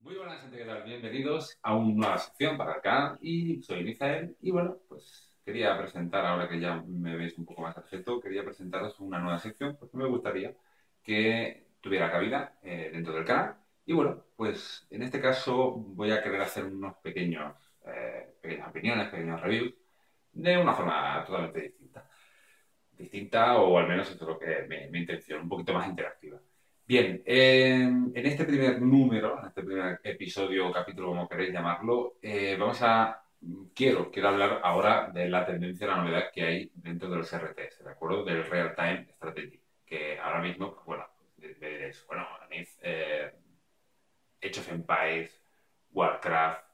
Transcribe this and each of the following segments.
Muy buenas gente, ¿qué tal? Bienvenidos a una nueva sección para el canal y soy Mizael y bueno, pues quería presentar, ahora que ya me veis un poco más perfecto, quería presentaros una nueva sección porque me gustaría que tuviera cabida dentro del canal y bueno, pues en este caso voy a querer hacer unos pequeñas opiniones, pequeños reviews de una forma totalmente distinta o al menos eso es lo que mi intención, un poquito más interactiva. Bien, en este primer número, en este primer episodio o capítulo, como queréis llamarlo, quiero hablar ahora de la tendencia, la novedad que hay dentro de los RTS, ¿de acuerdo? Del Real Time Strategy, que ahora mismo, pues, bueno, diréis, bueno, Anif, Age of Empires, Warcraft,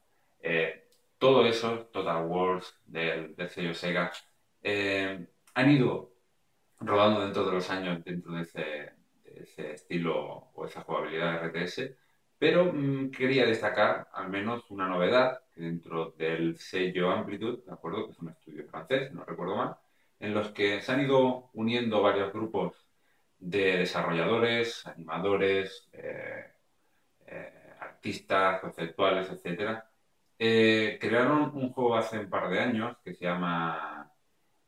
eh, todo eso, Total Wars del sello Sega, han ido rodando dentro de los años, dentro de ese estilo o esa jugabilidad de RTS, pero quería destacar al menos una novedad que dentro del sello Amplitude, ¿de acuerdo? Que es un estudio francés, si no recuerdo mal, en los que se han ido uniendo varios grupos de desarrolladores, animadores, artistas conceptuales, etcétera. Crearon un juego hace un par de años que se llama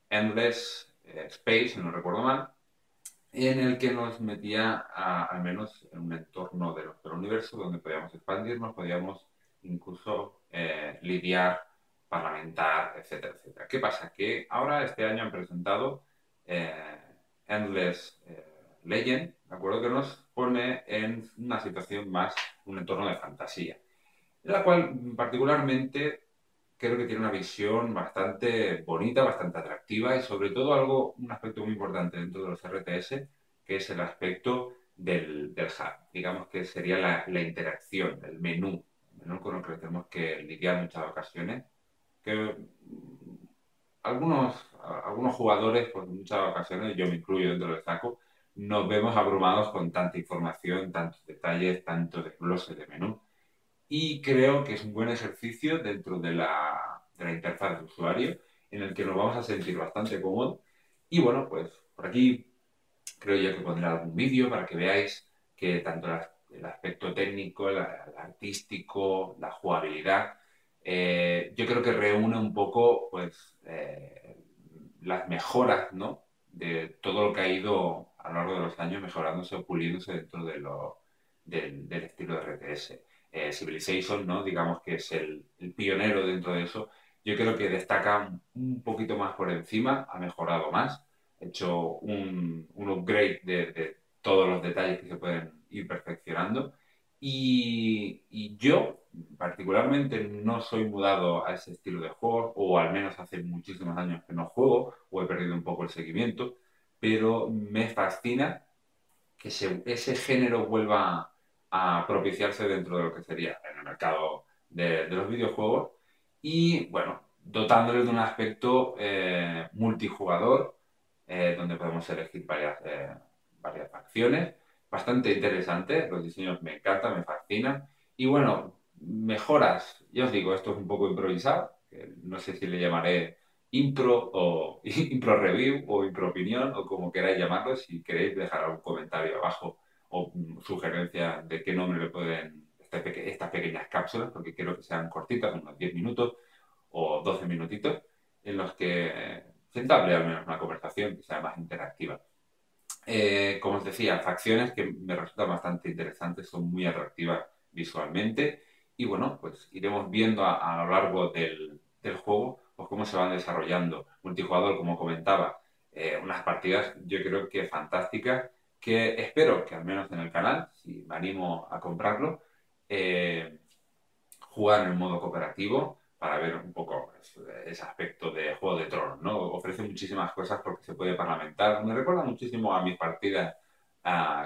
Endless Space, si no recuerdo mal, en el que nos metía al menos en un entorno de nuestro universo donde podíamos expandirnos, podíamos incluso lidiar, parlamentar, etcétera, etcétera. ¿Qué pasa? Que ahora este año han presentado eh, Endless Legend, ¿de acuerdo? Que nos pone en una situación más, un entorno de fantasía, en la cual particularmente creo que tiene una visión bastante bonita, bastante atractiva y sobre todo un aspecto muy importante dentro de los RTS, que es el aspecto del hub. Digamos que sería la interacción, el menú con el que tenemos que lidiar en muchas ocasiones, que algunos jugadores, pues en muchas ocasiones, yo me incluyo dentro del saco, nos vemos abrumados con tanta información, tantos detalles, tanto desglose de menú y creo que es un buen ejercicio dentro de la interfaz de usuario en el que nos vamos a sentir bastante cómodos. Y bueno, pues por aquí creo yo que pondré algún vídeo para que veáis que tanto el aspecto técnico, el artístico, la jugabilidad, yo creo que reúne un poco pues las mejoras, ¿no? De todo lo que ha ido a lo largo de los años mejorándose o puliéndose dentro del estilo de RTS. Civilization, ¿no? Digamos que es el pionero dentro de eso. Yo creo que destaca un poquito más por encima, ha mejorado más, ha hecho un upgrade de todos los detalles que se pueden ir perfeccionando. Y yo, particularmente, no soy mudado a ese estilo de juego, o al menos hace muchísimos años que no juego, o he perdido un poco el seguimiento, pero me fascina que ese género vuelva a propiciarse dentro de lo que sería en el mercado de los videojuegos y, bueno, dotándole de un aspecto multijugador donde podemos elegir varias facciones. Bastante interesante, los diseños me encantan, me fascinan. Y bueno, mejoras, ya os digo, esto es un poco improvisado, que no sé si le llamaré impro o impro review o impro opinión o como queráis llamarlo, si queréis dejar algún comentario abajo o sugerencia de qué nombre le pueden estas pequeñas cápsulas, porque quiero que sean cortitas, unos 10 minutos o 12 minutitos, en los que se entable al menos una conversación que sea más interactiva. Como os decía, facciones que me resultan bastante interesantes, son muy atractivas visualmente y bueno, pues iremos viendo a lo largo del juego pues cómo se van desarrollando. Multijugador, como comentaba, unas partidas yo creo que fantásticas que espero que al menos en el canal, si me animo a comprarlo, eh, jugar en el modo cooperativo para ver un poco ese aspecto de Juego de Tronos, ¿no? Ofrece muchísimas cosas porque se puede parlamentar. Me recuerda muchísimo a mis partidas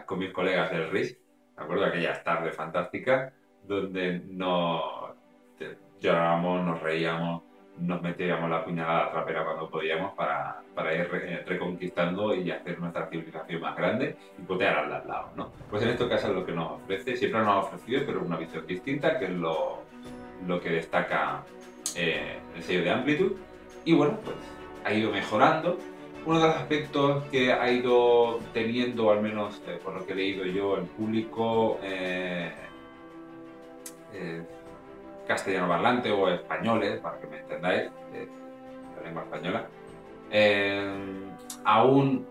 con mis colegas del RIS, me acuerdo de aquellas tardes fantásticas donde llorábamos, nos reíamos, nos metíamos la puñalada trapera cuando podíamos para ir reconquistando y hacer nuestra civilización más grande y potear al de al lado, ¿no? Pues en este caso es lo que nos ofrece, siempre nos ha ofrecido, pero una visión distinta, que es lo que destaca el sello de Amplitude. Y bueno, pues ha ido mejorando. Uno de los aspectos que ha ido teniendo, al menos por lo que he leído yo, el público castellano parlante o españoles, para que me entendáis, la lengua española, aún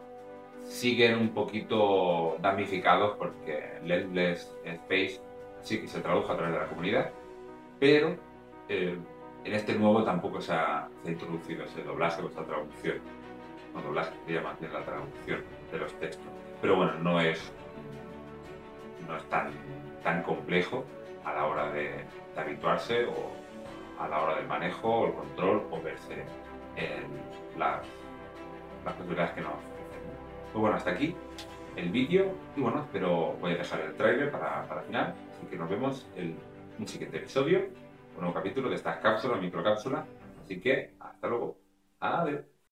siguen un poquito damnificados porque Lendless Space sí que se tradujo a través de la comunidad, pero en este nuevo tampoco se ha introducido ese doblaje o esa traducción. No doblaje, sería más bien la traducción de los textos. Pero bueno, no es tan complejo a la hora de habituarse o a la hora del manejo o el control o verse en las posibilidades que nos ofrecen. Pues bueno, hasta aquí el vídeo y bueno, espero voy a dejar el trailer para final, así que nos vemos en un siguiente episodio, un nuevo capítulo de esta cápsula, microcápsula, así que hasta luego, adiós.